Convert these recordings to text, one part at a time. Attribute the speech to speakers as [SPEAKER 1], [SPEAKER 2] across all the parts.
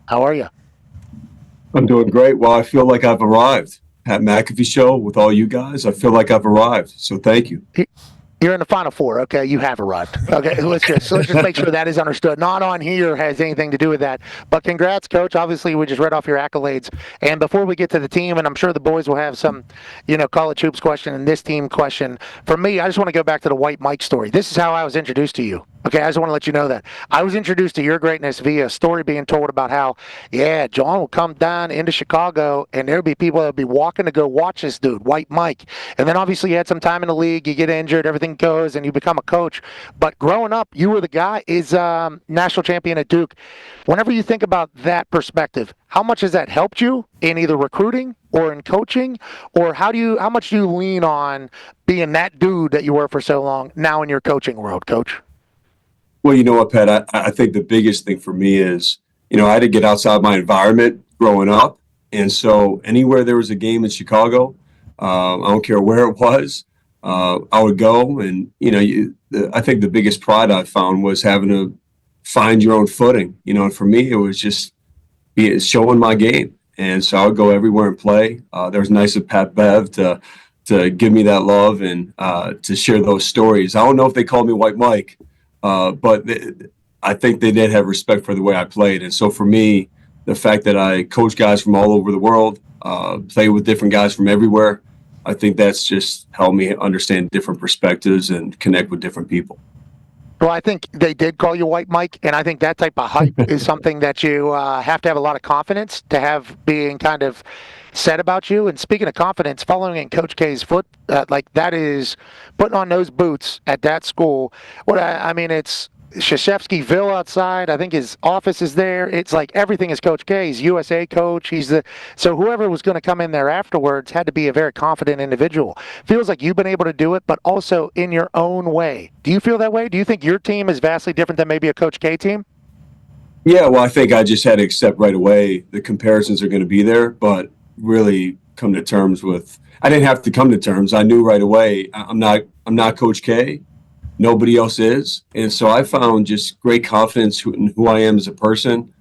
[SPEAKER 1] How are you?
[SPEAKER 2] I'm doing great. Well, I feel like I've arrived. Pat McAfee Show with all you guys. I feel like I've arrived. So thank you.
[SPEAKER 1] You're in the final four. Okay, you have arrived. Okay, let's just make sure that is understood. Not on here has anything to do with that. But congrats, coach. Obviously, we just read off your accolades. And before we get to the team, and I'm sure the boys will have some, college hoops question and this team question. For me, I just want to go back to the White Mike story. This is how I was introduced to you. Okay, I just want to let you know that I was introduced to your greatness via a story being told about how, yeah, Jon will come down into Chicago and there'll be people that'll be walking to go watch this dude, White Mike. And then obviously you had some time in the league, you get injured, everything goes, and you become a coach. But growing up, you were the guy, is national champion at Duke. Whenever you think about that perspective, how much has that helped you in either recruiting or in coaching, or how much do you lean on being that dude that you were for so long now in your coaching world, Coach?
[SPEAKER 2] Well, you know what, Pat? I think the biggest thing for me is, I had to get outside my environment growing up. And so anywhere there was a game in Chicago, I don't care where it was, I would go. And, I think the biggest pride I found was having to find your own footing. And for me, it was just showing my game. And so I would go everywhere and play. There was nice of Pat Bev to give me that love and to share those stories. I don't know if they called me White Mike, but I think they did have respect for the way I played. And so for me, the fact that I coach guys from all over the world, play with different guys from everywhere, I think that's just helped me understand different perspectives and connect with different people.
[SPEAKER 1] Well, I think they did call you White Mike, and I think that type of hype is something that you have to have a lot of confidence to have being kind of said about you. And speaking of confidence, following in Coach K's foot, like that is putting on those boots at that school. I mean, it's Krzyzewskiville outside. I think his office is there. It's like everything is Coach K. He's USA coach. So whoever was going to come in there afterwards had to be a very confident individual. Feels like you've been able to do it, but also in your own way. Do you feel that way? Do you think your team is vastly different than maybe a Coach K team?
[SPEAKER 2] Yeah, well, I think I just had to accept right away the comparisons are going to be there, but really come to terms with. I didn't have to come to terms. I knew right away I'm not Coach K. Nobody else is. And so I found just great confidence in who I am as a person.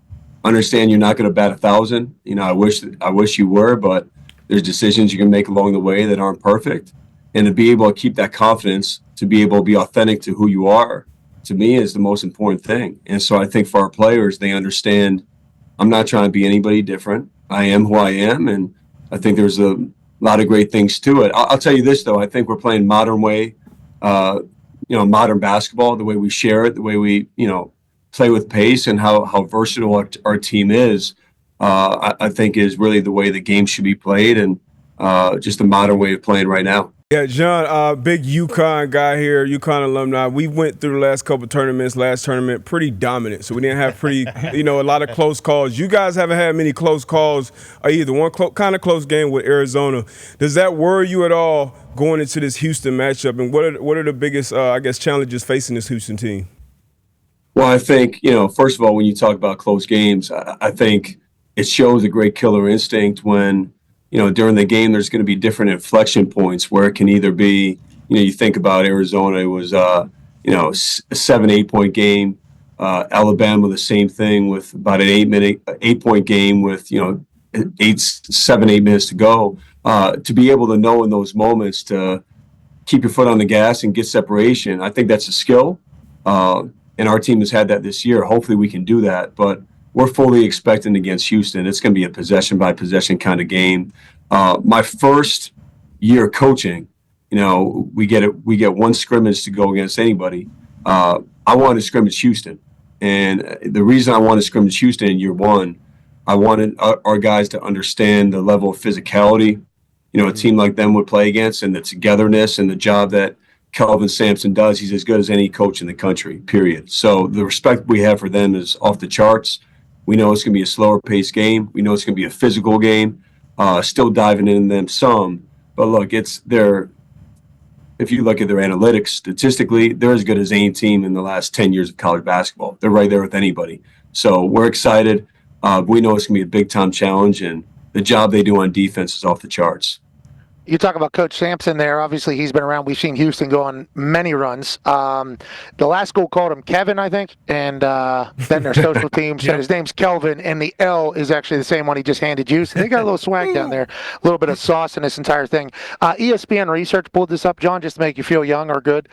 [SPEAKER 2] Understand you're not going to bat 1,000. I wish you were, but there's decisions you can make along the way that aren't perfect. And to be able to keep that confidence, to be able to be authentic to who you are, to me is the most important thing. And so I think for our players, they understand I'm not trying to be anybody different. I am who I am. And I think there's a lot of great things to it. I'll tell you this, though. I think we're playing modern way, modern basketball, the way we share it, the way we, play with pace and how versatile our team is, I think is really the way the game should be played and just the modern way of playing right now.
[SPEAKER 3] Yeah, Jon, big UConn guy here, UConn alumni. We went through the last couple tournaments, last tournament, pretty dominant. So we didn't have a lot of close calls. You guys haven't had many close calls, or either one kind of close game with Arizona. Does that worry you at all going into this Houston matchup? And what are the biggest, challenges facing this Houston team?
[SPEAKER 2] Well, I think, first of all, when you talk about close games, I think it shows a great killer instinct when during the game, there's going to be different inflection points where it can either be, you think about Arizona, it was, a 7-8 point game. Alabama, the same thing with about an 8-point game with, 7-8 minutes to go. To be able to know in those moments to keep your foot on the gas and get separation, I think that's a skill. And our team has had that this year. Hopefully we can do that. But we're fully expecting against Houston, it's going to be a possession-by-possession kind of game. My first year coaching, we get one scrimmage to go against anybody. I wanted to scrimmage Houston. And the reason I wanted to scrimmage Houston in year one, I wanted our guys to understand the level of physicality, a team like them would play against, and the togetherness and the job that Kelvin Sampson does. He's as good as any coach in the country, period. So the respect we have for them is off the charts. We know it's going to be a slower paced game. We know it's going to be a physical game. Still diving in them some. But look, if you look at their analytics, statistically, they're as good as any team in the last 10 years of college basketball. They're right there with anybody. So we're excited. We know it's going to be a big-time challenge, and the job they do on defense is off the charts.
[SPEAKER 1] you talk about Coach Sampson there. Obviously, he's been around. We've seen Houston go on many runs. The last school called him Kevin, I think, and then their social team said his name's Kelvin, and the L is actually the same one he just handed you. So they got a little swag down there, a little bit of sauce in this entire thing. ESPN Research pulled this up, John, just to make you feel young or good.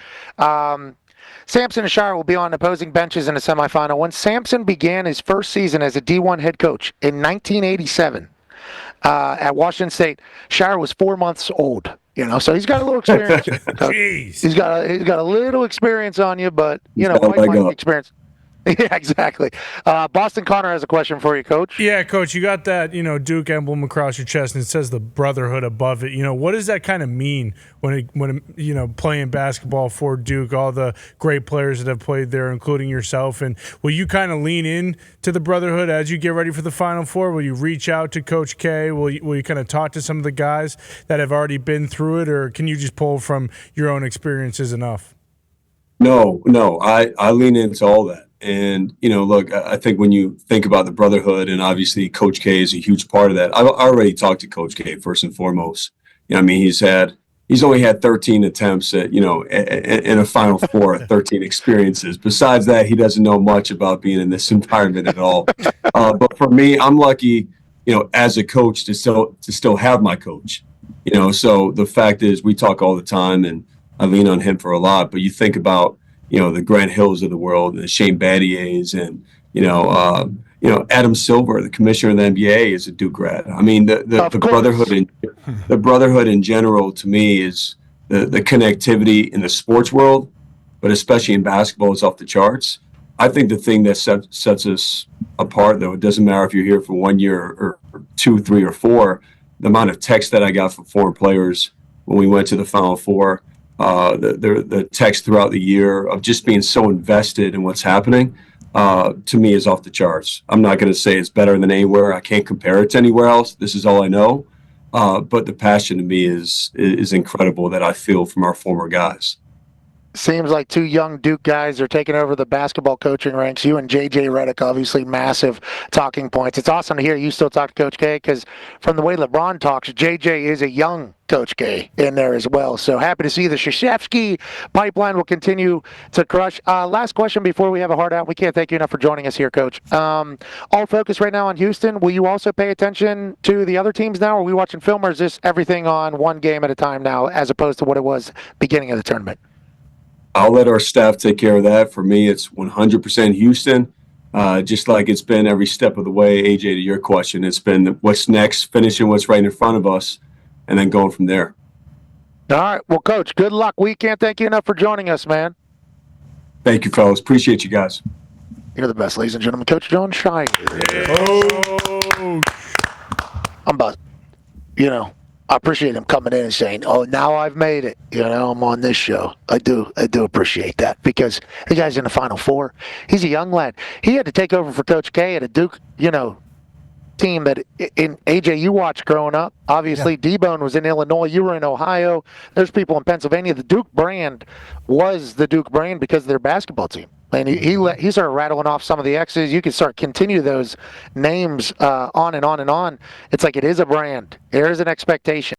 [SPEAKER 1] Sampson and Scheyer will be on opposing benches in the semifinal. When Sampson began his first season as a D1 head coach in 1987, at Washington State, Scheyer was 4 months old. So he's got a little experience.
[SPEAKER 4] Jeez.
[SPEAKER 1] He's got a little experience on you, but quite experience. Yeah, exactly. Boston Connor has a question for you, Coach.
[SPEAKER 4] Yeah, Coach, you got that, Duke emblem across your chest, and it says the Brotherhood above it. What does that kind of mean when playing basketball for Duke, all the great players that have played there, including yourself? And will you kind of lean in to the Brotherhood as you get ready for the Final Four? Will you reach out to Coach K? Will you kind of talk to some of the guys that have already been through it, or can you just pull from your own experiences enough?
[SPEAKER 2] No, I lean into all that. And, look, I think when you think about the Brotherhood, and obviously Coach K is a huge part of that. I already talked to Coach K first and foremost. He's only had 13 attempts at, in a Final Four, 13 experiences. Besides that, he doesn't know much about being in this environment at all. But for me, I'm lucky, as a coach to still have my coach. So the fact is, we talk all the time, and I lean on him for a lot. But you think about the Grant Hills of the world, and the Shane Battier's, and Adam Silver, the commissioner of the NBA, is a Duke grad. The Brotherhood in general, to me, is the connectivity in the sports world, but especially in basketball, is off the charts. I think the thing that sets us apart, though, it doesn't matter if you're here for 1 year or 2, 3, or 4. The amount of texts that I got from foreign players when we went to the Final Four. The text throughout the year of just being so invested in what's happening, to me, is off the charts. I'm not going to say it's better than anywhere. I can't compare it to anywhere else. This is all I know. But the passion to me is incredible that I feel from our former guys.
[SPEAKER 1] Seems like two young Duke guys are taking over the basketball coaching ranks. You and J.J. Redick, obviously massive talking points. It's awesome to hear you still talk to Coach K, because from the way LeBron talks, J.J. is a young Coach K in there as well. So happy to see the Krzyzewski pipeline will continue to crush. Last question before we have a hard out. We can't thank you enough for joining us here, Coach. All focus right now on Houston. Will you also pay attention to the other teams now? Are we watching film, or is this everything on one game at a time now, as opposed to what it was beginning of the tournament?
[SPEAKER 2] I'll let our staff take care of that. For me, it's 100% Houston, just like it's been every step of the way. AJ, to your question, it's been what's next, finishing what's right in front of us, and then going from there.
[SPEAKER 1] All right. Well, Coach, good luck. We can't thank you enough for joining us, man.
[SPEAKER 2] Thank you, fellas. Appreciate you guys.
[SPEAKER 1] You're the best, ladies and gentlemen. Coach Jon Scheyer.
[SPEAKER 4] Oh.
[SPEAKER 1] I'm about, I appreciate him coming in and saying, "Oh, now I've made it. I'm on this show." I do appreciate that, because the guy's in the Final Four. He's a young lad. He had to take over for Coach K at a Duke, team that in AJ you watched growing up. Obviously, D-Bone was in Illinois. You were in Ohio. There's people in Pennsylvania. The Duke brand was the Duke brand because of their basketball team. And he started rattling off some of the X's. You could continue those names on and on and on. It's like it is a brand. There is an expectation.